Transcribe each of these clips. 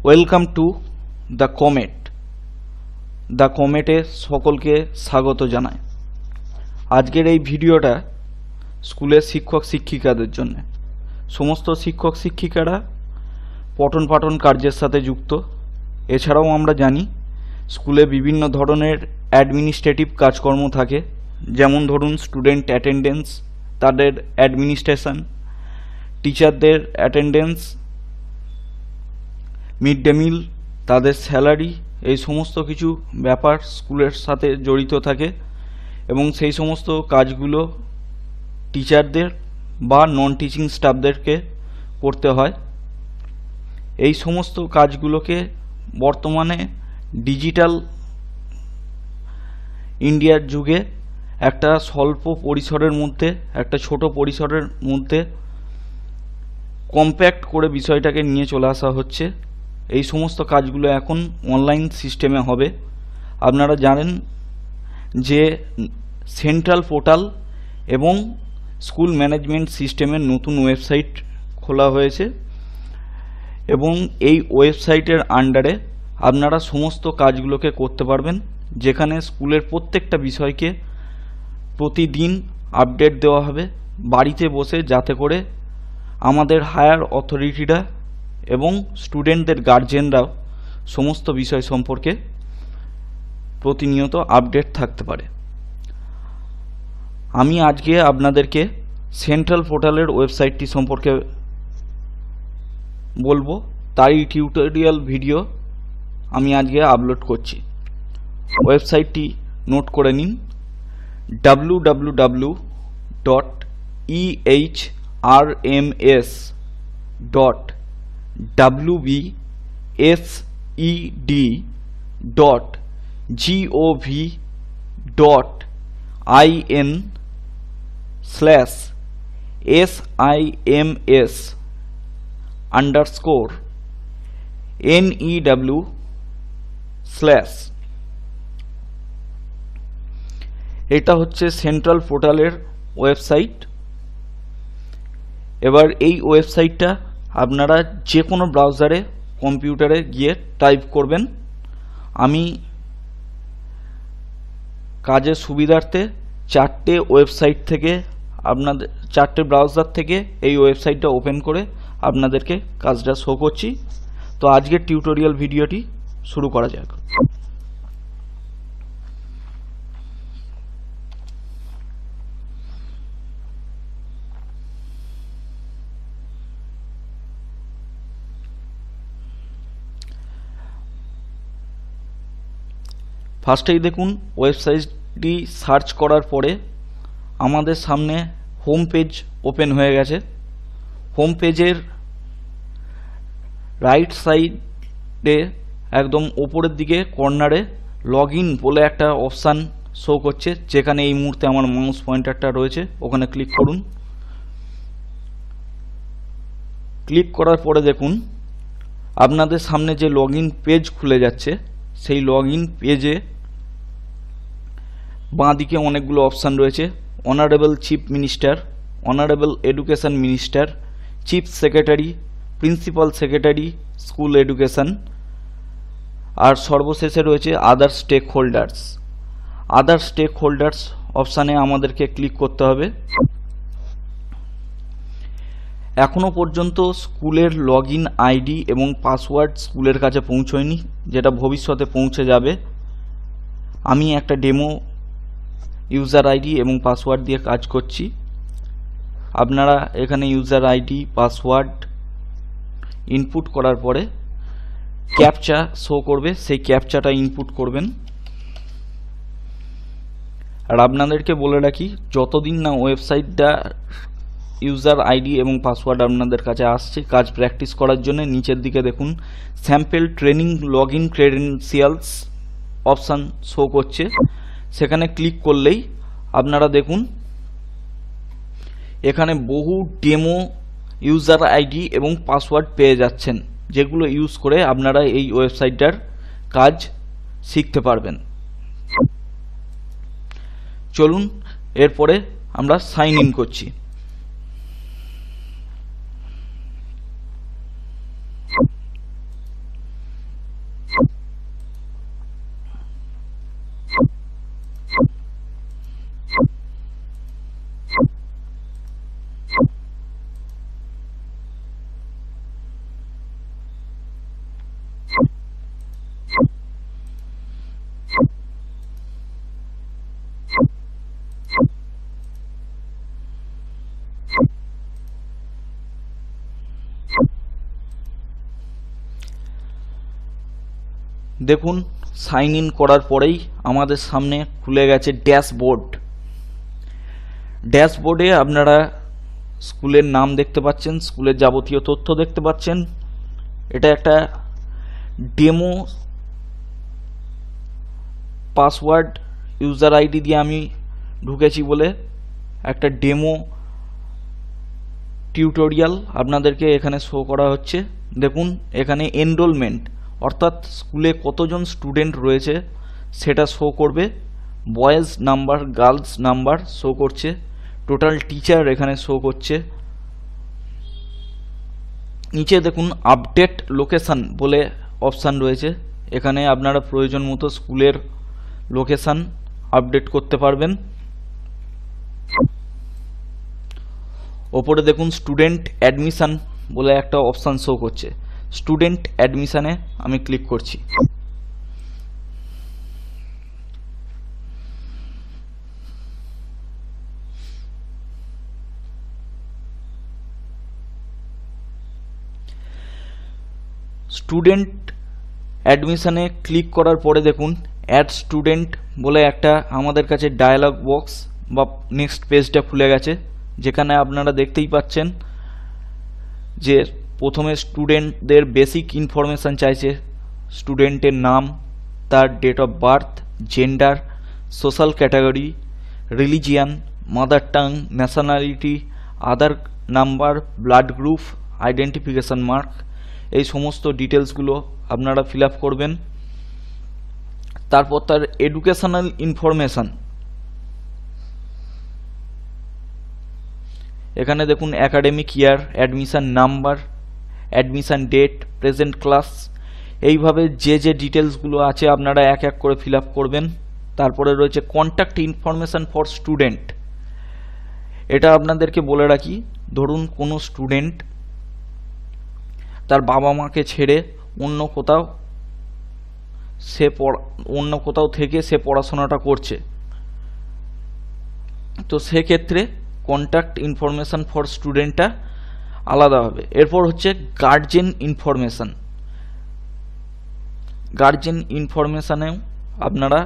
Welcome to the comet. The কমেটে সকলকে স্বাগত জানাই। আজকের এই ভিডিওটা স্কুলের শিক্ষক শিক্ষিকাদের জন্য। সমস্ত শিক্ষক শিক্ষিকারা পঠন পাঠন কার্যের সাথে যুক্ত। এছাড়াও আমরা জানি স্কুলে বিভিন্ন ধরনের অ্যাডমিনিস্ট্রেটিভ কাজকর্ম থাকে, যেমন ধরুন স্টুডেন্ট অ্যাটেন্ডেন্স, তাদের অ্যাডমিনিস্ট্রেশন, টিচারদের অ্যাটেন্ডেন্স, মিড ডে মিল, তাদের স্যালারি, এই সমস্ত কিছু ব্যাপার স্কুলের সাথে জড়িত থাকে এবং সেই সমস্ত কাজগুলো টিচারদের বা নন টিচিং স্টাফদেরকে করতে হয়। এই সমস্ত কাজগুলোকে বর্তমানে ডিজিটাল ইন্ডিয়ার যুগে একটা স্বল্প পরিসরের মধ্যে, একটা ছোট পরিসরের মধ্যে কম্প্যাক্ট করে বিষয়টাকে নিয়ে চলে আসা হচ্ছে। এই সমস্ত কাজগুলো এখন অনলাইন সিস্টেমে হবে। আপনারা জানেন যে সেন্ট্রাল পোর্টাল এবং স্কুল ম্যানেজমেন্ট সিস্টেমের নতুন ওয়েবসাইট খোলা হয়েছে এবং এই ওয়েবসাইটের আন্ডারে আপনারা সমস্ত কাজগুলোকে করতে পারবেন, যেখানে স্কুলের প্রত্যেকটা বিষয়কে প্রতিদিন আপডেট দেওয়া হবে বাড়িতে বসে, যাতে করে আমাদের হায়ার অথরিটিরা এবং স্টুডেন্টদের গার্জেনরাও সমস্ত বিষয় সম্পর্কে প্রতিনিয়ত আপডেট থাকতে পারে। আমি আজকে আপনাদেরকে সেন্ট্রাল পোর্টালের ওয়েবসাইটটি সম্পর্কে বলবো, তারই টিউটোরিয়াল ভিডিও আমি আজকে আপলোড করছি। ওয়েবসাইটটি নোট করে নিন: www.ehrs.wb/sims_new/। এটা হচ্ছে সেন্ট্রাল পোর্টালের ওয়েবসাইট। এবার এই ওয়েবসাইটটা আপনারা যে কোনো ব্রাউজারে, কম্পিউটারে গিয়ে টাইপ করবেন। আমি কাজের সুবিধার্থে চারটে ওয়েবসাইট থেকে, আপনাদের চারটে ব্রাউজার থেকে এই ওয়েবসাইটটা ওপেন করে আপনাদেরকে কাজটা শো করছি। তো আজকের টিউটোরিয়াল ভিডিওটি শুরু করা যাক। ফার্স্টেই দেখুন, ওয়েবসাইটটি সার্চ করার পরে আমাদের সামনে হোম পেজ ওপেন হয়ে গেছে। হোম পেজের রাইট সাইডে একদম ওপরের দিকে কর্নারে লগ ইন বলে একটা অপশান শো করছে, যেখানে এই মুহূর্তে আমার মাউস পয়েন্টারটা রয়েছে। ওখানে ক্লিক করুন। ক্লিক করার পরে দেখুন আপনাদের সামনে যে লগ ইন পেজ খুলে যাচ্ছে, সেই লগ ইন পেজে বাঁ দিকে অনেকগুলো অপশান রয়েছে: honourable chief minister, honourable education minister, chief secretary, principal secretary, school education, আর সর্বশেষে রয়েছে other stake holders. Other stake holders অপশানে আমাদেরকে ক্লিক করতে হবে। এখনও পর্যন্ত স্কুলের লগ ইন আইডি এবং পাসওয়ার্ড স্কুলের কাছে পৌঁছয়নি, যেটা ভবিষ্যতে পৌঁছে যাবে। আমি একটা ডেমো ইউজার আইডি এবং পাসওয়ার্ড দিয়ে কাজ করছি। আপনারা এখানে ইউজার আইডি, পাসওয়ার্ড ইনপুট করার পরে ক্যাপচা শো করবে, সেই ক্যাপচাটা ইনপুট করবেন। আর আপনাদেরকে বলে রাখি, যতদিন না ওয়েবসাইটটা ইউজার আইডি এবং পাসওয়ার্ড আপনাদের কাছে আসছে কাজ প্র্যাকটিস করার জন্য, নিচের দিকে দেখুন sample training log in credentials option show করছে। সেখানে ক্লিক করলেই আপনারা দেখুন এখানে বহু ডেমো ইউজার আইডি এবং পাসওয়ার্ড পেয়ে যাচ্ছেন, যেগুলো ইউজ করে আপনারা এই ওয়েবসাইটটার কাজ শিখতে পারবেন। চলুন এরপরে আমরা সাইন ইন করছি। দেখুন সাইন ইন করার পরেই আমাদের সামনে খুলে গেছে ড্যাশবোর্ড। ড্যাশবোর্ডে আপনারা স্কুলের নাম দেখতে পাচ্ছেন, স্কুলের যাবতীয় তথ্য দেখতে পাচ্ছেন। এটা একটা ডেমো পাসওয়ার্ড ইউজার আইডি দিয়ে আমি ঢুকেছি বলে একটা ডেমো টিউটোরিয়াল আপনাদেরকে এখানে শো করা হচ্ছে। দেখুন এখানে এনরোলমেন্ট অর্থাৎ স্কুলে কতজন স্টুডেন্ট রয়েছে সেটা শো করবে, boys number girls number show করছে, টোটাল টিচার এখানে শো করছে। নিচে দেখুন আপডেট লোকেশান বলে অপশান রয়েছে, এখানে আপনারা প্রয়োজন মতো স্কুলের লোকেশান আপডেট করতে পারবেন। ওপরে দেখুন স্টুডেন্ট অ্যাডমিশান বলে একটা অপশান শো করছে, স্টুডেন্ট অ্যাডমিশানে আমি ক্লিক করছি। স্টুডেন্ট অ্যাডমিশানে ক্লিক করার পরে দেখুন অ্যাড স্টুডেন্ট বলে একটা আমাদের কাছে ডায়ালগ বক্স বা নেক্সট পেজটা খুলে গেছে, যেখানে আপনারা দেখতেই পাচ্ছেন যে প্রথমে স্টুডেন্টদের বেসিক ইনফরমেশান চাইছে, স্টুডেন্টের নাম, তার date of birth, gender, social category, religion, mother tongue, nationality, Aadhaar number, blood group, identification mark, এই সমস্ত ডিটেলসগুলো আপনারা ফিল আপ করবেন। তারপর তার এডুকেশনাল ইনফরমেশান, এখানে দেখুন academic year, admission number, admission date, present class, এইভাবে যে যে ডিটেলসগুলো আছে আপনারা এক এক করে ফিল আপ করবেন। তারপরে রয়েছে কন্ট্যাক্ট ইনফরমেশান ফর স্টুডেন্ট। এটা আপনাদেরকে বলে রাখি, ধরুন কোনো স্টুডেন্ট তার বাবা মাকে ছেড়ে অন্য কোথাও থেকে সে পড়াশোনাটা করছে, তো সেক্ষেত্রে কন্ট্যাক্ট ইনফরমেশান ফর স্টুডেন্টটা আলাদা হবে। এরপর হচ্ছে গার্জেন ইনফরমেশান। গার্জেন ইনফরমেশানেও আপনারা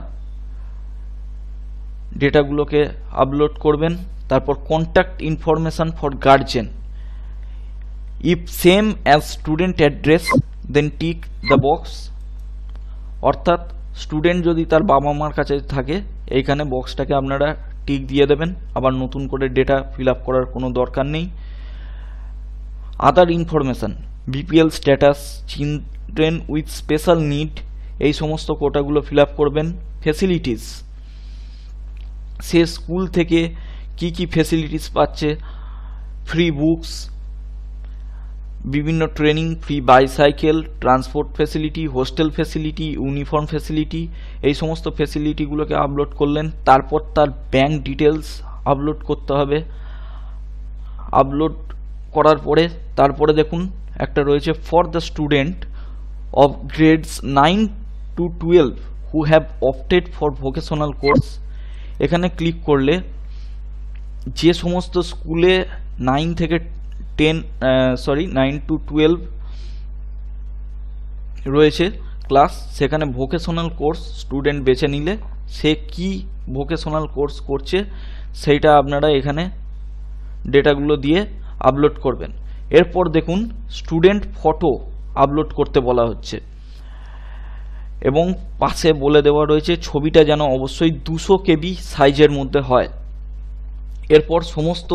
ডেটাগুলোকে আপলোড করবেন। তারপর contact information for guardian, if same as student address then tick the box, অর্থাৎ স্টুডেন্ট যদি তার বাবা মার কাছে থাকে এইখানে বক্সটাকে আপনারা টিক দিয়ে দেবেন, আবার নতুন করে ডেটা ফিল আপ করার কোনো দরকার নেই। Other information, BPL status, children with special need, এই সমস্ত কোটাগুলো ফিল আপ করবেন। ফেসিলিটিস, সে স্কুল থেকে কি কি ফেসিলিটিস পাচ্ছে, ফ্রি বুকস, বিভিন্ন training, free bicycle, transport facility, hostel facility, uniform facility, এই সমস্ত ফেসিলিটিগুলোকে আপলোড করলেন। তারপর তার ব্যাংক ডিটেলস আপলোড করতে হবে। আপলোড করার পরে তারপরে দেখুন একটা রয়েছে for the student of grades 9 to 12 who have opted for vocational course. এখানে ক্লিক করলে যে সমস্ত স্কুলে 9 to 12 রয়েছে ক্লাস, সেখানে ভোকেশনাল কোর্স স্টুডেন্ট বেছে নিলে সে কি ভোকেশনাল কোর্স করছে সেইটা আপনারা এখানে ডেটাগুলো দিয়ে আপলোড করবেন। এরপর দেখুন স্টুডেন্ট ফটো আপলোড করতে বলা হচ্ছে এবং পাশে বলে দেওয়া রয়েছে ছবিটা যেন অবশ্যই 200 KB সাইজের মধ্যে হয়। এরপর সমস্ত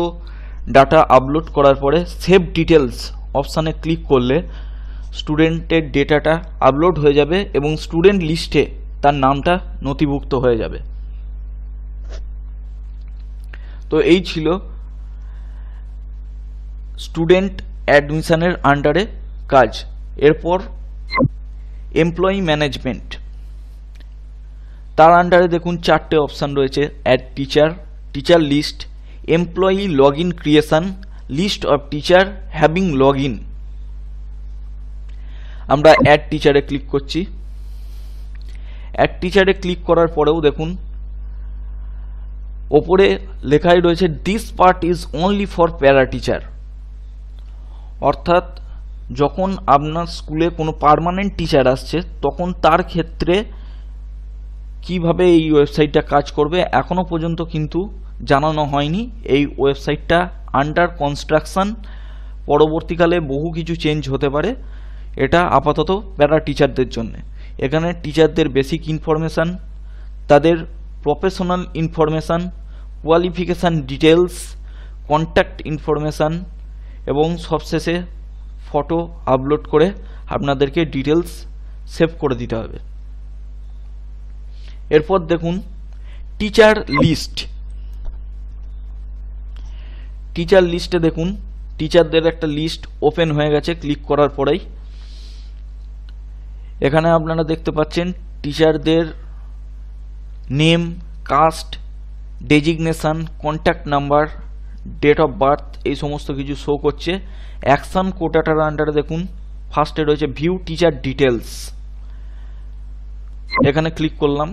ডাটা আপলোড করার পরে সেভ ডিটেলস অপশানে ক্লিক করলে স্টুডেন্টের ডেটাটা আপলোড হয়ে যাবে এবং স্টুডেন্ট লিস্টে তার নামটা নথিভুক্ত হয়ে যাবে। তো এই ছিল স্টুডেন্ট অ্যাডমিশনের আন্ডারে কাজ। এরপর এমপ্লয়ি ম্যানেজমেন্ট, তার আন্ডারে দেখুন 4টে অপশান রয়েছে, add teacher, teacher list, employee log in creation, list of teacher having log in. আমরা অ্যাড টিচারে ক্লিক করছি। অ্যাড টিচারে ক্লিক করার পরেও দেখুন ওপরে লেখাই রয়েছে this part is only for para teacher, অর্থাৎ যখন আপনার স্কুলে কোনো পার্মানেন্ট টিচার আসছে তখন তার ক্ষেত্রে কিভাবে এই ওয়েবসাইটটা কাজ করবে এখনও পর্যন্ত কিন্তু জানানো হয়নি। এই ওয়েবসাইটটা আন্ডার কনস্ট্রাকশন, পরবর্তীকালে বহু কিছু চেঞ্জ হতে পারে। এটা আপাতত প্যারা টিচারদের জন্য। এখানে টিচারদের বেসিক ইনফরমেশান, তাদের professional information, qualification details, contact information এবং সবশেষে ফটো আপলোড করে আপনাদেরকে ডিটেলস সেভ করে দিতে হবে। এরপর দেখুন টিচার লিস্ট। টিচার লিস্টে দেখুন টিচারদের একটা লিস্ট ওপেন হয়ে গেছে ক্লিক করার পরেই। এখানে আপনারা দেখতে পাচ্ছেন টিচারদের name, caste, designation, contact number, date of birth এই সমস্ত কিছু শো করছে। অ্যাকশন কোটাটার আন্ডারে দেখুন ফার্স্টে রয়েছে ভিউ টিচার ডিটেলস। এখানে ক্লিক করলাম।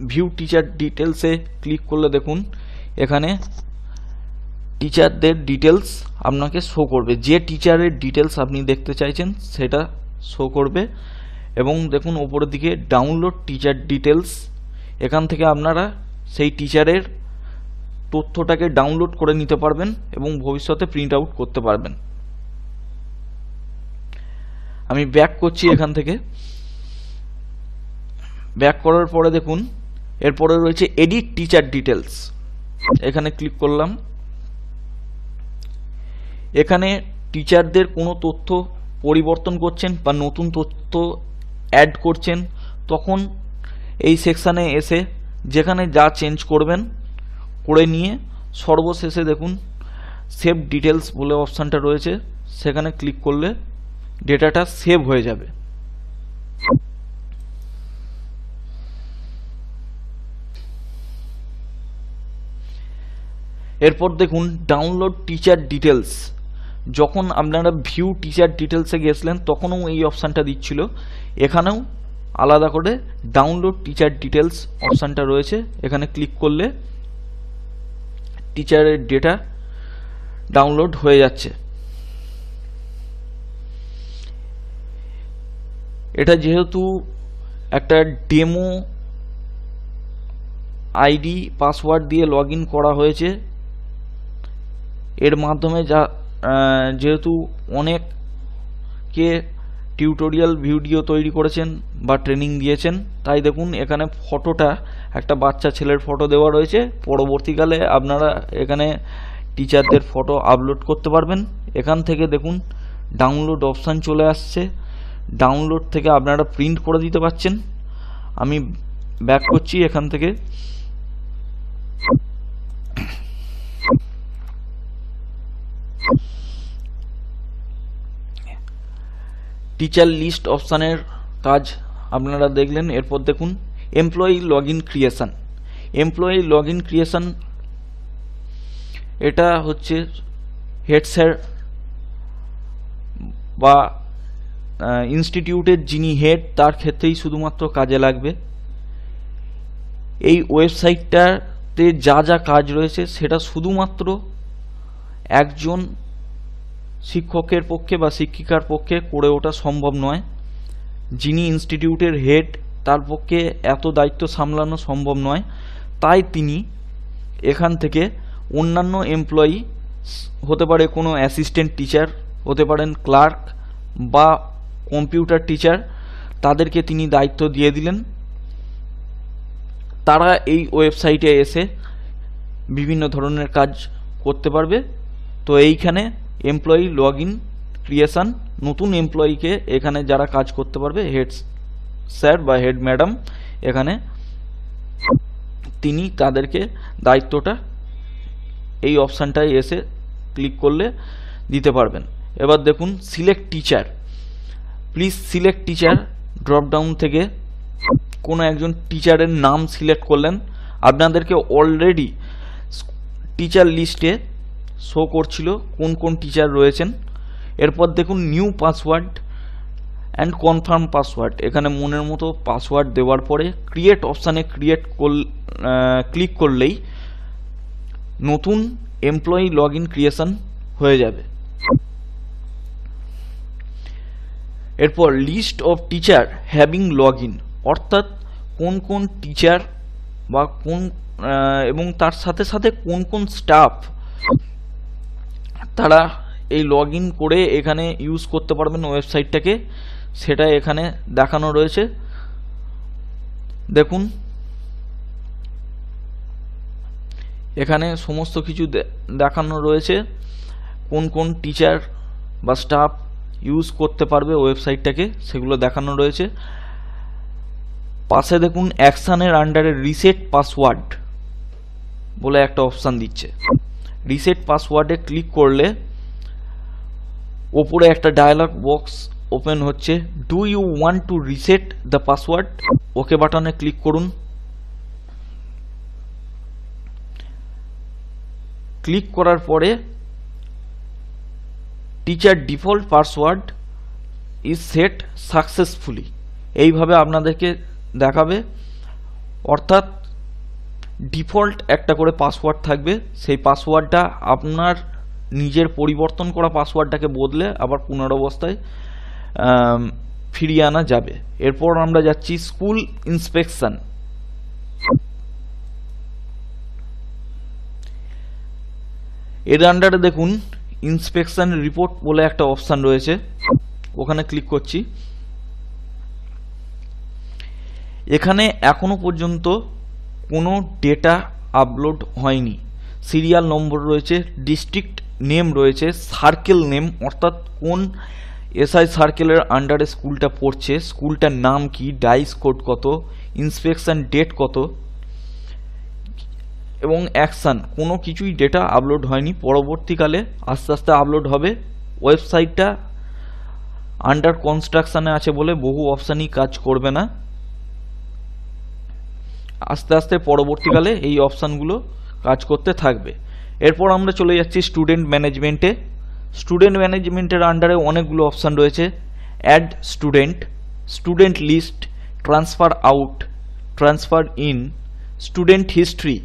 ভিউ টিচার ডিটেলসে ক্লিক করলে দেখুন এখানে টিচারদের ডিটেলস আপনাকে শো করবে। যে টিচারের ডিটেলস আপনি দেখতে চাইছেন সেটা শো করবে। এবং দেখুন ওপরের দিকে ডাউনলোড টিচার ডিটেলস, এখান থেকে আপনারা সেই টিচারের তথ্যটাকে ডাউনলোড করে নিতে পারবেন এবং ভবিষ্যতে প্রিন্ট আউট করতে পারবেন। আমি ব্যাক করছি। এখান থেকে ব্যাক করার পরে দেখুন এরপরে রয়েছে এডিট টিচার ডিটেলস। এখানে ক্লিক করলাম। এখানে টিচারদের কোনো তথ্য পরিবর্তন করছেন বা নতুন তথ্য অ্যাড করছেন তখন এই সেকশানে এসে যেখানে যা চেঞ্জ করবেন করে নিয়ে সর্বশেষে দেখুন সেভ ডিটেলস বলে অপশানটা রয়েছে, সেখানে ক্লিক করলে ডেটাটা সেভ হয়ে যাবে। এরপর দেখুন ডাউনলোড টিচার ডিটেলস। যখন আপনারা ভিউ টিচার ডিটেলসে গেছিলেন তখনও এই অপশানটা দিচ্ছিল, এখানেও আলাদা করে ডাউনলোড টিচার ডিটেলস অপশানটা রয়েছে। এখানে ক্লিক করলে টিচারের ডেটা ডাউনলোড হয়ে যাচ্ছে। এটা যেহেতু একটা ডেমো আইডি পাসওয়ার্ড দিয়ে লগ ইন করা হয়েছে, এর মাধ্যমে যেহেতু অনেকে টিউটোরিয়াল ভিডিও তৈরি করেছেন বা ট্রেনিং দিয়েছেন, তাই দেখুন এখানে ফটোটা একটা বাচ্চা ছেলের ফটো দেওয়া রয়েছে। পরবর্তীকালে আপনারা এখানে টিচারদের ফটো আপলোড করতে পারবেন। এখান থেকে দেখুন ডাউনলোড অপশান চলে আসছে, ডাউনলোড থেকে আপনারা প্রিন্ট করে দিতে পারছেন। আমি ব্যাক করছি এখান থেকে। টিচার লিস্ট অপশানের কাজ আপনারা দেখলেন। এরপর দেখুন employee log in creation. Employee log in creation এটা হচ্ছে হেড স্যার বা ইনস্টিটিউটের যিনি হেড তার ক্ষেত্রেই শুধুমাত্র কাজে লাগবে। এই ওয়েবসাইটটাতে যা যা কাজ রয়েছে সেটা শুধুমাত্র একজন শিক্ষকের পক্ষে বা শিক্ষিকার পক্ষে করে ওঠা সম্ভব নয়। যিনি ইনস্টিটিউটের হেড তার পক্ষে এত দায়িত্ব সামলানো সম্ভব নয়, তাই তিনি এখান থেকে অন্যান্য এমপ্লয়ি হতে পারে, কোনো অ্যাসিস্ট্যান্ট টিচার হতে পারেন, ক্লার্ক বা কম্পিউটার টিচার, তাদেরকে তিনি দায়িত্ব দিয়ে দিলেন। তারা এই ওয়েবসাইটে এসে বিভিন্ন ধরনের কাজ করতে পারবে। তো এইখানে এমপ্লয়ি লগ ইন ক্রিয়েশন, নতুন এমপ্লয়িকে এখানে যারা কাজ করতে পারবে, হেড স্যার বা হেড ম্যাডাম, এখানে তিনি তাদেরকে দায়িত্বটা এই অপশানটায় এসে ক্লিক করলে দিতে পারবেন। এবার দেখুন select teacher. Please select teacher dropdown থেকে কোনো একজন টিচারের নাম সিলেক্ট করলেন। আপনাদেরকে অলরেডি টিচার লিস্টে শো করছিল কোন কোন টিচার রয়েছেন। এরপর দেখুন new password and confirm password. এখানে মনের মতো পাসওয়ার্ড দেওয়ার পরে ক্রিয়েট অপশানে ক্লিক করলেই নতুন এমপ্লয়ি লগ ইন ক্রিয়েশন হয়ে যাবে। এরপর list of teacher having log in, অর্থাৎ কোন কোন টিচার বা কোন এবং তার সাথে সাথে কোন কোন স্টাফ তারা এই লগ ইন করে এখানে ইউজ করতে পারবেন ওয়েবসাইটটাকে, সেটা এখানে দেখানো রয়েছে। দেখুন এখানে সমস্ত কিছু দেখানো রয়েছে, কোন কোন টিচার বা স্টাফ ইউজ করতে পারবে ওয়েবসাইটটাকে সেগুলো দেখানো রয়েছে। পাশে দেখুন অ্যাকশানের আন্ডারে রিসেট পাসওয়ার্ড বলে একটা অপশান দিচ্ছে। রিসেট পাসওয়ার্ডে ক্লিক করলে ওপরে একটা ডায়ালগ বক্স ওপেন হচ্ছে, do you want to reset the password, okay বাটনে ক্লিক করুন। ক্লিক করার পরে teacher default password is set successfully এইভাবে আপনাদেরকে দেখাবে, অর্থাৎ ডিফল্ট একটা করে পাসওয়ার্ড থাকবে, সেই পাসওয়ার্ডটা আপনার নিজের পরিবর্তন করা পাসওয়ার্ডটাকে বদলে আবার পুনরাবস্থায় ফিরিয়ে আনা যাবে। এরপর আমরা যাচ্ছি স্কুল ইন্সপেকশন। এর আন্ডারে দেখুন ইন্সপেকশন রিপোর্ট বলে একটা অপশান রয়েছে, ওখানে ক্লিক করছি। এখানে এখনো পর্যন্ত কোনো ডেটা আপলোড হয়নি। সিরিয়াল নম্বর রয়েছে, ডিস্ট্রিক্ট নেম রয়েছে, সার্কেল নেম অর্থাৎ কোন এসআই সার্কেলের আন্ডারে স্কুলটা পড়ছে, স্কুলটার নাম কি, ডাইস কোড কত, ইন্সপেকশন ডেট কত এবং অ্যাকশান, কোনো কিছুই ডেটা আপলোড হয়নি। পরবর্তীকালে আস্তে আস্তে আপলোড হবে। ওয়েবসাইটটা আন্ডার কনস্ট্রাকশানে আছে বলে বহু অপশানই কাজ করবে না, আস্তে আস্তে পরবর্তীকালে এই অপশানগুলো কাজ করতে থাকবে। এরপর আমরা চলে যাচ্ছি স্টুডেন্ট ম্যানেজমেন্টে। স্টুডেন্ট ম্যানেজমেন্টের আন্ডারে অনেকগুলো অপশান রয়েছে, add student, student list, transfer out, transfer in, student history,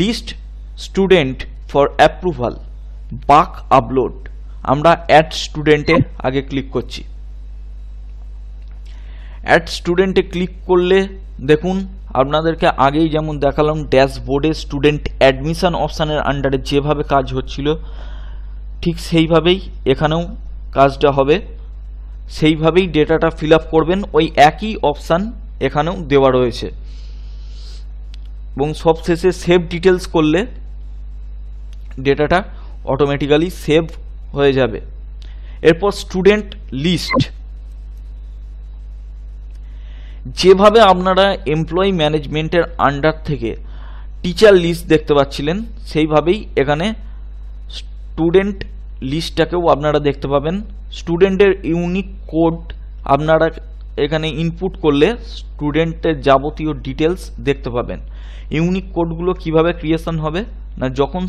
list student for approval, bulk upload. আমরা অ্যাড স্টুডেন্টে আগে ক্লিক করছি। অ্যাড স্টুডেন্টে ক্লিক করলে দেখুন আপনাদেরকে আগেই যেমন দেখালাম ড্যাশবোর্ডে স্টুডেন্ট অ্যাডমিশন অপশানের আন্ডারে যেভাবে কাজ হচ্ছিল ঠিক সেইভাবেই এখানেও কাজটা হবে, সেইভাবেই ডেটাটা ফিল আপ করবেন। ওই একই অপশান এখানেও দেওয়া রয়েছে এবং সবশেষে সেভ ডিটেলস করলে ডেটাটা অটোমেটিক্যালি সেভ হয়ে যাবে। এরপর স্টুডেন্ট লিস্ট, যেভাবে আপনারা এমপ্লয়ি ম্যানেজমেন্টের আন্ডার থেকে টিচার লিস্ট দেখতে পাচ্ছিলেন সেইভাবেই এখানে স্টুডেন্ট লিস্টটাকেও আপনারা দেখতে পাবেন। স্টুডেন্টের ইউনিক কোড আপনারা এখানে ইনপুট করলে স্টুডেন্টের যাবতীয় ডিটেলস দেখতে পাবেন। ইউনিক কোডগুলো কিভাবে ক্রিয়েশন হবে না, যখন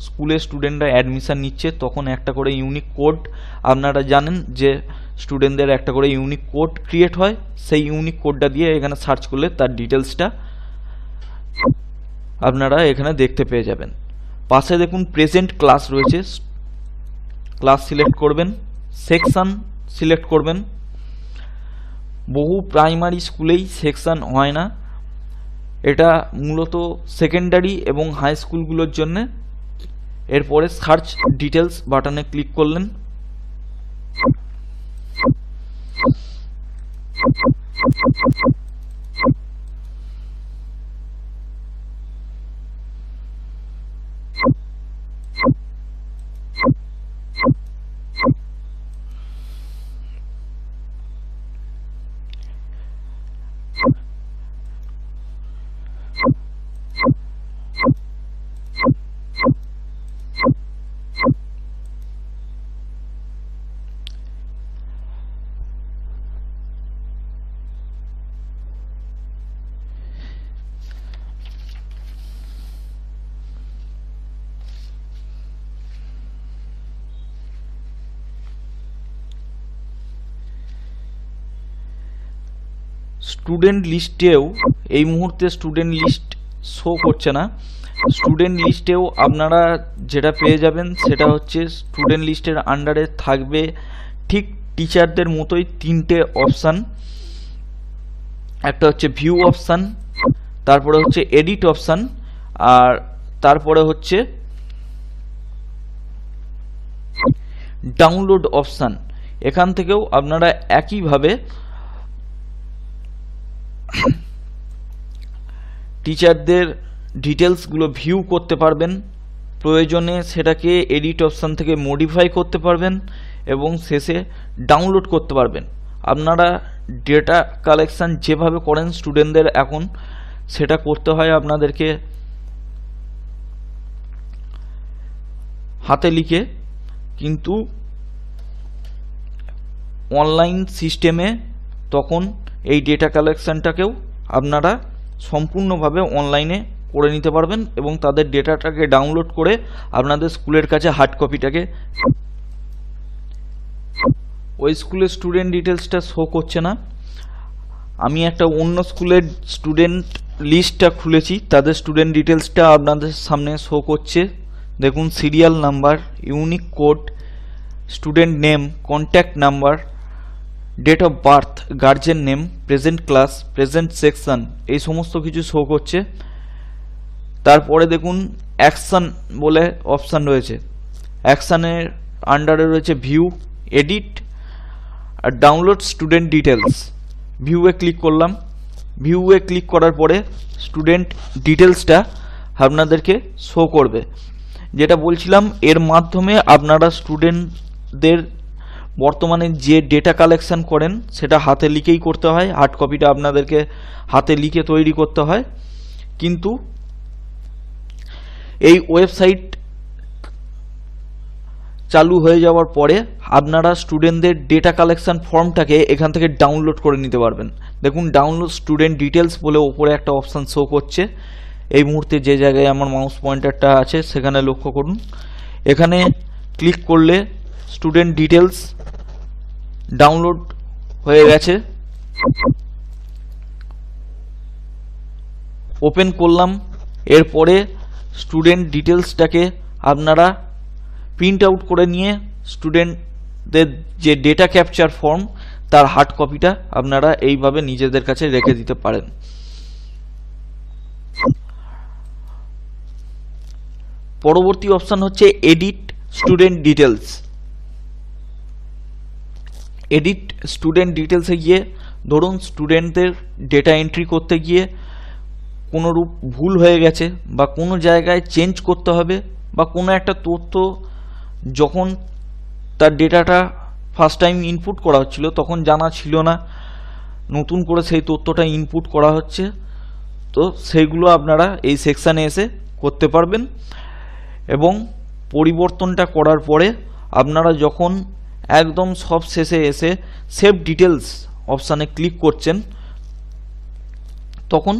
স্কুলে স্টুডেন্টরা অ্যাডমিশন নিচ্ছে তখন একটা করে ইউনিক কোড, আপনারা জানেন যে স্টুডেন্টদের একটা করে ইউনিক কোড ক্রিয়েট হয়, সেই ইউনিক কোডটা দিয়ে এখানে সার্চ করলে তার ডিটেলসটা আপনারা এখানে দেখতে পেয়ে যাবেন। পাশে দেখুন প্রেজেন্ট ক্লাস রয়েছে, ক্লাস সিলেক্ট করবেন, সেকশন সিলেক্ট করবেন। বহু প্রাইমারি স্কুলেই সেকশন হয় না, এটা মূলত সেকেন্ডারি এবং হাই স্কুলগুলোর জন্য। এরপরে সার্চ ডিটেলস বাটনে ক্লিক করলেন। স্টুডেন্ট লিস্টেও এই মুহূর্তে স্টুডেন্ট লিস্ট শো করছে না। স্টুডেন্ট লিস্টেও আপনারা যেটা পেয়ে যাবেন সেটা হচ্ছে স্টুডেন্ট লিস্টের আন্ডারে থাকবে ঠিক টিচারদের মতোই তিনটে অপশান, একটা হচ্ছে ভিউ অপশান, তারপরে হচ্ছে এডিট অপশান, আর তারপরে হচ্ছে ডাউনলোড অপশান। এখান থেকেও আপনারা একইভাবে টিচারদের ডিটেলসগুলো ভিউ করতে পারবেন, প্রয়োজনে সেটাকে এডিট অপশান থেকে মডিফাই করতে পারবেন এবং শেষে ডাউনলোড করতে পারবেন। আপনারা ডেটা কালেকশান যেভাবে করেন স্টুডেন্টদের এখন, সেটা করতে হয় আপনাদেরকে হাতে লিখে, কিন্তু অনলাইন সিস্টেমে তখন এই ডেটা কালেকশানটাকেও আপনারা সম্পূর্ণভাবে অনলাইনে করে নিতে পারবেন এবং তাদের ডেটাটাকে ডাউনলোড করে আপনাদের স্কুলের কাছে হার্ড কপিটাকে, ওই স্কুলের স্টুডেন্ট ডিটেলসটা শো করছে না, আমি একটা অন্য স্কুলের স্টুডেন্ট লিস্টটা খুলেছি, তাদের স্টুডেন্ট ডিটেলসটা আপনাদের সামনে শো করছে। দেখুন, serial number, unique code, student name, contact number, date of birth, guardian name, present class, present section, এই সমস্ত কিছু শো করছে। তারপরে দেখুন অ্যাকশান বলে অপশান রয়েছে, অ্যাকশানের আন্ডারে রয়েছে ভিউ, এডিট আর ডাউনলোড স্টুডেন্ট ডিটেলস। ভিউয়ে ক্লিক করলাম, ভিউয়ে ক্লিক করার পরে স্টুডেন্ট ডিটেলসটা আপনাদেরকে শো করবে। যেটা বলছিলাম, এর মাধ্যমে আপনারা স্টুডেন্টদের বর্তমানে যে ডেটা কালেকশান করেন সেটা হাতে লিখেই করতে হয়, হার্ড কপিটা আপনাদেরকে হাতে লিখে তৈরি করতে হয়। কিন্তু এই ওয়েবসাইট চালু হয়ে যাওয়ার পরে আপনারা স্টুডেন্টদের ডেটা কালেকশান ফর্মটাকে এখান থেকে ডাউনলোড করে নিতে পারবেন। দেখুন, ডাউনলোড স্টুডেন্ট ডিটেলস বলে ওপরে একটা অপশান শো করছে। এই মুহূর্তে যে জায়গায় আমার মাউস পয়েন্টারটা আছে সেখানে লক্ষ্য করুন, এখানে ক্লিক করলে স্টুডেন্ট ডিটেলস ডাউনলোড হয়ে গেছে। ওপেন করলাম, এরপরে স্টুডেন্ট ডিটেলসটাকে আপনারা প্রিন্ট আউট করে নিয়ে স্টুডেন্টদের যে ডেটা ক্যাপচার ফর্ম তার হার্ড কপিটা আপনারা এইভাবে নিজেদের কাছে রেখে দিতে পারেন। পরবর্তী অপশান হচ্ছে edit student details. Edit student ডিটেলসে গিয়ে ধরুন স্টুডেন্টদের ডেটা এন্ট্রি করতে গিয়ে কোনো রূপ ভুল হয়ে গেছে বা কোনো জায়গায় চেঞ্জ করতে হবে, বা কোনো একটা তথ্য যখন তার ডেটাটা ফার্স্ট টাইম ইনপুট করা হচ্ছিল তখন জানা ছিল না, নতুন করে সেই তথ্যটা ইনপুট করা হচ্ছে, তো সেইগুলো আপনারা এই সেকশানে এসে করতে পারবেন। এবং পরিবর্তনটা করার পরে আপনারা যখন একদম সব শেষে এসে সেভ ডিটেলস অপশানে ক্লিক করছেন তখন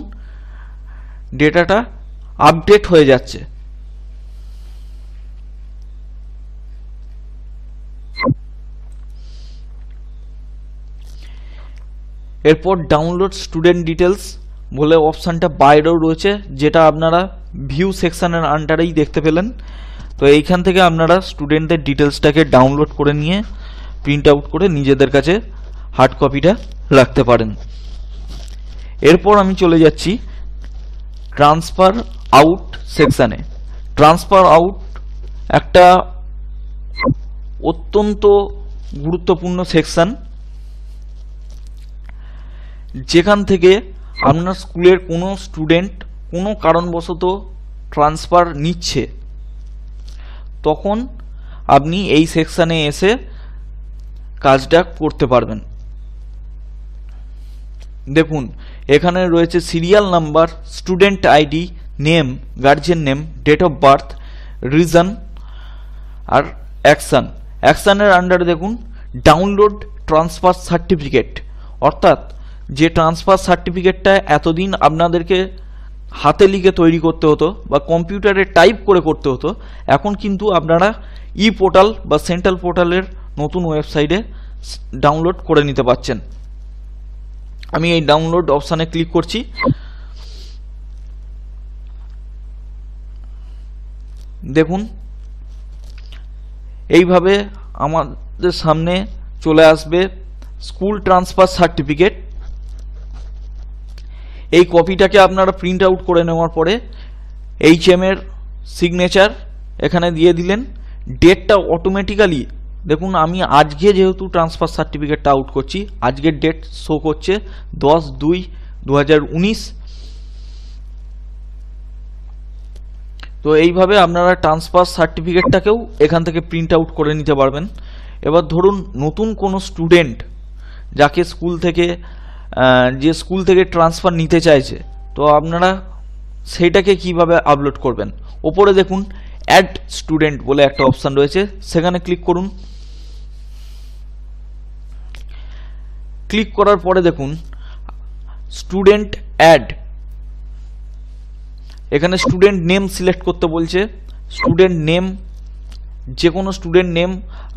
ডেটাটা আপডেট হয়ে যাচ্ছে। এরপর ডাউনলোড স্টুডেন্ট ডিটেলস বলে অপশানটা বাইরেও রয়েছে, যেটা আপনারা ভিউ সেকশানের আন্ডারেই দেখতে পেলেন। তো এইখান থেকে আপনারা স্টুডেন্টদের ডিটেলসটাকে ডাউনলোড করে নিয়ে প্রিন্ট আউট করে নিজেদের কাছে হার্ড কপিটা রাখতে পারেন। এরপর আমি চলে যাচ্ছি ট্রান্সফার আউট সেকশানে। ট্রান্সফার আউট একটা অত্যন্ত গুরুত্বপূর্ণ সেকশান, যেখান থেকে আপনার স্কুলের কোনো স্টুডেন্ট কোনো কারণবশত ট্রান্সফার নিচ্ছে, তখন আপনি এই সেকশানে এসে কাজটা করতে পারবেন। দেখুন, এখানে রয়েছে serial number, student ID, name, guardian name, date of birth, reason আর অ্যাকশান। অ্যাকশানের আন্ডারে দেখুন ডাউনলোড ট্রান্সফার সার্টিফিকেট, অর্থাৎ যে ট্রান্সফার সার্টিফিকেটটা এতদিন আপনাদেরকে হাতে লিখে তৈরি করতে হতো বা কম্পিউটারে টাইপ করে করতে হতো, এখন কিন্তু আপনারা ই পোর্টাল বা সেন্ট্রাল পোর্টালের নতুন ওয়েবসাইটে ডাউনলোড করে নিতে পারছেন। আমি এই ডাউনলোড অপশানে ক্লিক করছি। দেখুন, এইভাবে আমাদের সামনে চলে আসবে স্কুল ট্রান্সফার সার্টিফিকেট। এই কপিটাকে আপনারা প্রিন্ট আউট করে নেওয়ার পরে HM এর সিগনেচার এখানে দিয়ে দিলেন। ডেটটা অটোমেটিক্যালি দেখুন, আমি আজকে যেহেতু ট্রান্সফার সার্টিফিকেটটা আউট করছি, আজকের ডেট শো করছে 10/2/2019। তো এইভাবে আপনারা ট্রান্সফার সার্টিফিকেটটাকেও এখান থেকে প্রিন্ট আউট করে নিতে পারবেন। এবার ধরুন নতুন কোনো স্টুডেন্ট যাকে যে স্কুল থেকে ট্রান্সফার নিতে চাইছে, তো আপনারা সেইটাকে কিভাবে আপলোড করবেন। ওপরে দেখুন অ্যাড স্টুডেন্ট বলে একটা অপশান রয়েছে, সেখানে ক্লিক করুন। ক্লিক করার পরে দেখুন স্টুডেন্ট অ্যাড, এখানে স্টুডেন্ট নেম সিলেক্ট করতে বলছে। স্টুডেন্ট নেম, যে কোনো স্টুডেন্ট নেম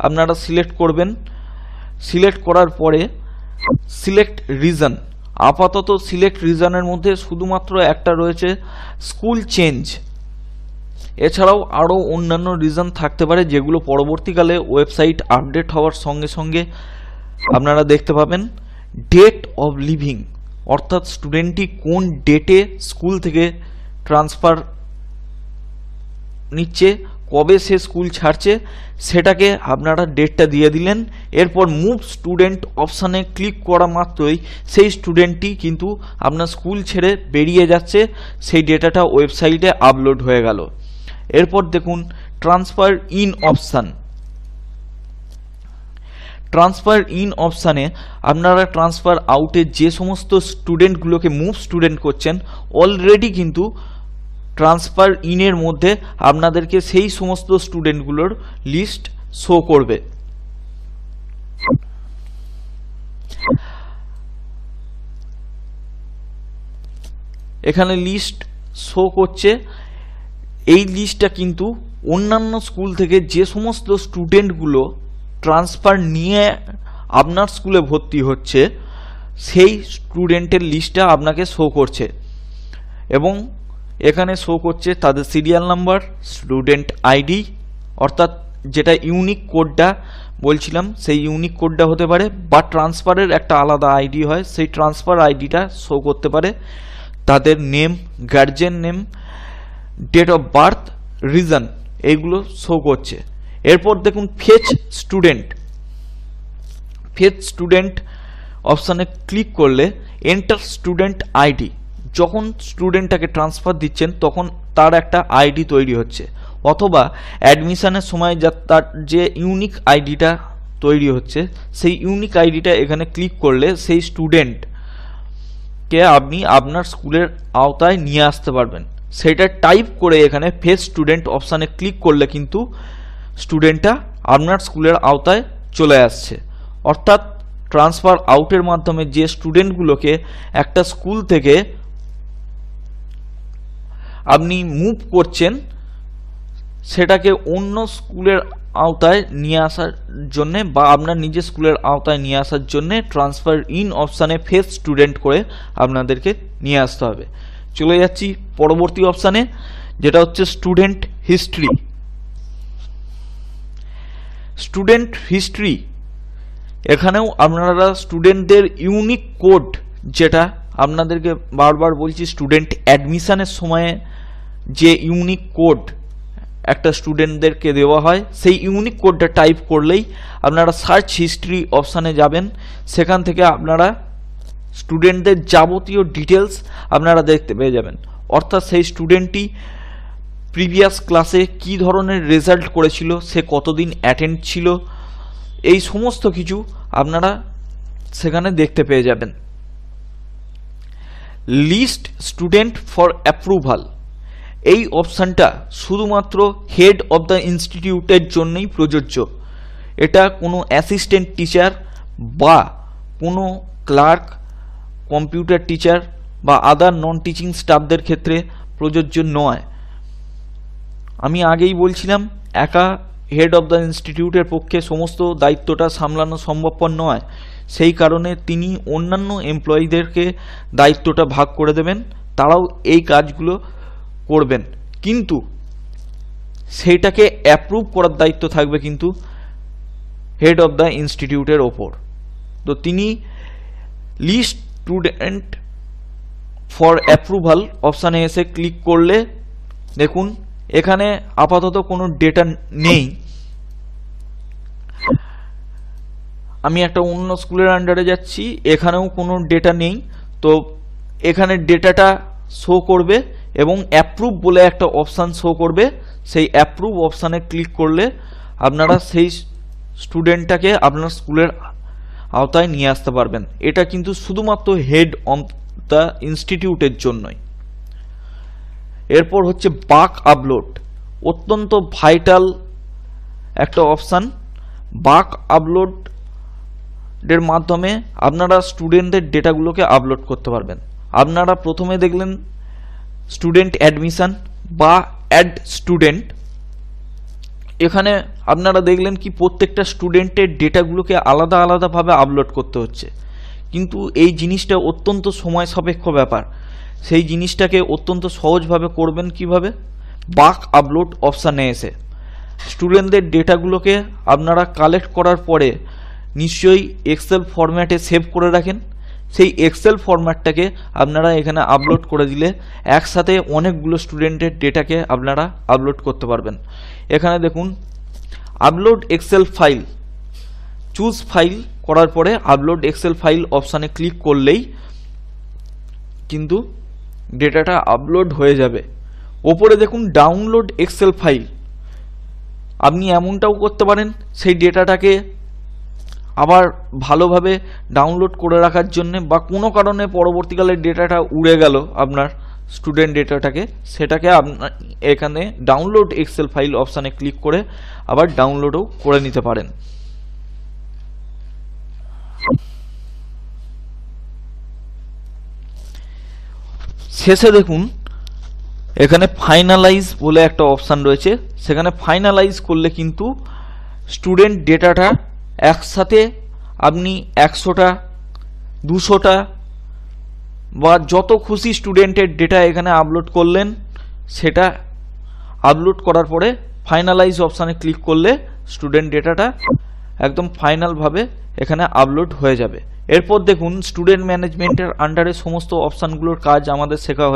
আপনারা সিলেক্ট করবেন। সিলেক্ট করার পরে সিলেক্ট রিজন, আপাতত সিলেক্ট রিজনের মধ্যে শুধুমাত্র একটা রয়েছে স্কুল চেঞ্জ। এছাড়াও আরও অন্যান্য রিজন থাকতে পারে যেগুলো পরবর্তীকালে ওয়েবসাইট আপডেট হওয়ার সঙ্গে সঙ্গে আপনারা দেখতে পাবেন। ডেট অফ লিভিং, অর্থাৎ স্টুডেন্টটি কোন ডেটে স্কুল থেকে ট্রান্সফার নিচ্ছে, কবে সে স্কুল ছাড়ছে, সেটাকে আপনারা ডেটটা দিয়ে দিলেন। এরপর মুভ স্টুডেন্ট অপশানে ক্লিক করা মাত্রই সেই স্টুডেন্টটি কিন্তু আপনার স্কুল ছেড়ে বেরিয়ে যাচ্ছে, সেই ডেটাটা ওয়েবসাইটে আপলোড হয়ে গেল। এরপর দেখুন transfer in option. Transfer in অপশানে আপনারা ট্রান্সফার আউটে যে সমস্ত স্টুডেন্টগুলোকে মুভ স্টুডেন্ট করছেন, অলরেডি কিন্তু ট্রান্সফার ইনের মধ্যে আপনাদেরকে সেই সমস্ত স্টুডেন্টগুলোর লিস্ট শো করবে। এখানে লিস্ট শো করছে। এই লিস্টটা কিন্তু অন্যান্য স্কুল থেকে যে সমস্ত স্টুডেন্টগুলো ট্রান্সফার নিয়ে আপনার স্কুলে ভর্তি হচ্ছে, সেই স্টুডেন্টের লিস্টটা আপনাকে শো করছে এবং এখানে শো করছে তাদের সিরিয়াল নাম্বার, স্টুডেন্ট আইডি, অর্থাৎ যেটা ইউনিক কোডটা বলছিলাম সেই ইউনিক কোডটা হতে পারে, বা ট্রান্সফারের একটা আলাদা আইডি হয়, সেই ট্রান্সফার আইডিটা শো করতে পারে। তাদের name, guardian name, date of birth, reason, এইগুলো শো করছে। এরপর দেখুন ফেচ স্টুডেন্ট। ফেচ স্টুডেন্ট অপশানে ক্লিক করলে এন্টার স্টুডেন্ট আইডি, যখন স্টুডেন্টটাকে ট্রান্সফার দিচ্ছেন তখন তার একটা আইডি তৈরি হচ্ছে, অথবা অ্যাডমিশনের সময় তার যে ইউনিক আইডিটা তৈরি হচ্ছে, সেই ইউনিক আইডিটা এখানে ক্লিক করলে সেই স্টুডেন্টকে আপনি আপনার স্কুলের আওতায় নিয়ে আসতে পারবেন। সেটা টাইপ করে এখানে ফেচ স্টুডেন্ট অপশানে ক্লিক করলে কিন্তু স্টুডেন্টটা আপনার স্কুলের আওতায় চলে আসছে। অর্থাৎ ট্রান্সফার আউটের মাধ্যমে যে স্টুডেন্টগুলোকে একটা স্কুল থেকে আপনি মুভ করছেন, সেটাকে অন্য স্কুলের আওতায় নিয়ে আসার জন্যে বা আপনার নিজের স্কুলের আওতায় নিয়ে আসার জন্যে ট্রান্সফার ইন অপশানে ফেচ স্টুডেন্ট করে আপনাদেরকে নিয়ে আসতে হবে। চলে যাচ্ছি পরবর্তী অপশানে, যেটা হচ্ছে স্টুডেন্ট হিস্ট্রি। স্টুডেন্ট হিস্ট্রি, এখানেও আপনারা স্টুডেন্টদের ইউনিক কোড, যেটা আপনাদেরকে বারবার বলছি স্টুডেন্ট অ্যাডমিশনের সময়ে যে ইউনিক কোড একটা স্টুডেন্টদেরকে দেওয়া হয়, সেই ইউনিক কোডটা টাইপ করলেই আপনারা সার্চ হিস্ট্রি অপশানে যাবেন। সেখান থেকে আপনারা স্টুডেন্টদের যাবতীয় ডিটেলস আপনারা দেখতে পেয়ে যাবেন। অর্থাৎ সেই স্টুডেন্টটি প্রিভিয়াস ক্লাসে কি ধরনের রেজাল্ট করেছিল, সে কতদিন অ্যাটেন্ড ছিল, এই সমস্ত কিছু আপনারা সেখানে দেখতে পেয়ে যাবেন। লিস্ট স্টুডেন্ট ফর অ্যাপ্রুভাল, এই অপশানটা শুধুমাত্র হেড অফ দ্য ইনস্টিটিউটের জন্যই প্রযোজ্য। এটা কোনো অ্যাসিস্ট্যান্ট টিচার বা কোনো ক্লার্ক, কম্পিউটার টিচার বা আদার নন টিচিং স্টাফদের ক্ষেত্রে প্রযোজ্য নয়। আমি আগেই বলছিলাম একা হেড অফ দ্য ইনস্টিটিউটের পক্ষে সমস্ত দায়িত্বটা সামলানো সম্ভবপর নয়, সেই কারণে তিনি অন্যান্য এমপ্লয়িদেরকে দায়িত্বটা ভাগ করে দেবেন, তারাও এই কাজগুলো করবেন, কিন্তু সেইটাকে অ্যাপ্রুভ করার দায়িত্ব থাকবে কিন্তু হেড অফ দ্য ইনস্টিটিউটের ওপর। তো তিনি লিস্ট স্টুডেন্ট ফর অ্যাপ্রুভাল অপশানে এসে ক্লিক করলে দেখুন এখানে আপাতত কোনো ডেটা নেই। আমি একটা অন্য স্কুলের আন্ডারে যাচ্ছি, এখানেও কোনো ডেটা নেই। তো এখানে ডেটাটা শো করবে এবং অ্যাপ্রুভ বলে একটা অপশান শো করবে। সেই অ্যাপ্রুভ অপশানে ক্লিক করলে আপনারা সেই স্টুডেন্টটাকে আপনার স্কুলের আওতায় নিয়ে আসতে পারবেন। এটা কিন্তু শুধুমাত্র হেড অফ দ্য ইনস্টিটিউটের জন্যই। এরপর হচ্ছে বাক আপলোড, অত্যন্ত ভাইটাল একটা অপশান। বাক আপলোডের মাধ্যমে আপনারা স্টুডেন্টদের ডেটাগুলোকে আপলোড করতে পারবেন। আপনারা প্রথমে দেখলেন স্টুডেন্ট অ্যাডমিশন বা অ্যাড স্টুডেন্ট। এখানে আপনারা দেখলেন কি প্রত্যেকটা স্টুডেন্টের ডেটাগুলোকে আলাদা আলাদাভাবে আপলোড করতে হচ্ছে, কিন্তু এই জিনিসটা অত্যন্ত সময় সাপেক্ষ ব্যাপার। সেই জিনিসটাকে অত্যন্ত সহজভাবে করবেন কিভাবে? বাক আপলোড অপশানে এসে স্টুডেন্টদের ডেটাগুলোকে আপনারা কালেক্ট করার পরে নিশ্চয়ই এক্সেল ফরম্যাটে সেভ করে রাখেন। সেই এক্সেল ফরম্যাটটাকে আপনারা এখানে আপলোড করে দিলে একসাথে অনেকগুলো স্টুডেন্টের ডেটাকে আপনারা আপলোড করতে পারবেন। এখানে দেখুন upload excel file, choose file করার পরে আপলোড এক্সেল ফাইল অপশানে ক্লিক করলেই কিন্তু ডেটাটা আপলোড হয়ে যাবে। ওপরে দেখুন ডাউনলোড এক্সেল ফাইল, আপনি এমনটাও করতে পারেন সেই ডেটাটাকে আবার ভালোভাবে ডাউনলোড করে রাখার জন্যে, বা কোনো কারণে পরবর্তীকালে ডেটাটা উড়ে গেল আপনার স্টুডেন্ট ডেটাটাকে, সেটাকে আপনার এখানে ডাউনলোড এক্সেল ফাইল অপশানে ক্লিক করে আবার ডাউনলোডও করে নিতে পারেন। শেষে দেখুন এখানে ফাইনালাইজ বলে একটা অপশান রয়েছে, সেখানে ফাইনালাইজ করলে কিন্তু স্টুডেন্ট ডেটাটা একসাথে আপনি 100টা 200টা বা যত খুশি স্টুডেন্টের ডেটা এখানে আপলোড করলেন, সেটা আপলোড করার পরে ফাইনালাইজ অপশানে ক্লিক করলে স্টুডেন্ট ডেটাটা একদম ফাইনালভাবে এখানে আপলোড হয়ে যাবে। এরপর দেখুন স্টুডেন্ট ম্যানেজমেন্টের আন্ডারে সমস্ত অপশানগুলোর কাজ আমাদের শেখা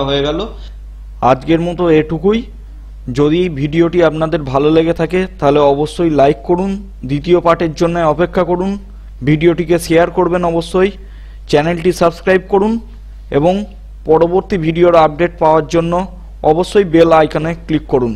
হয়ে গেল। আজকের মতো এটুকুই। যদি ভিডিওটি আপনাদের ভালো লেগে থাকে তাহলে অবশ্যই লাইক করুন, দ্বিতীয় পার্টের জন্য অপেক্ষা করুন, ভিডিওটিকে শেয়ার করবেন অবশ্যই, চ্যানেলটি সাবস্ক্রাইব করুন এবং পরবর্তী ভিডিওর আপডেট পাওয়ার জন্য অবশ্যই বেল আইকনে ক্লিক করুন।